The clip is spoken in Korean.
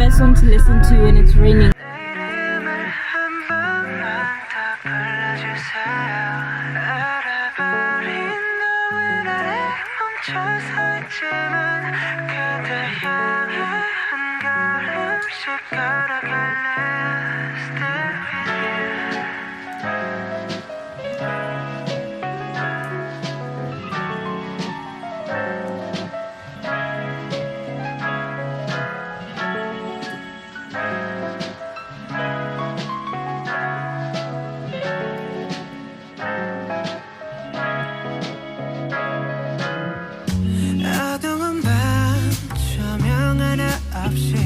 best song to listen to when it's raining. 어두운 밤 조명 하나 없이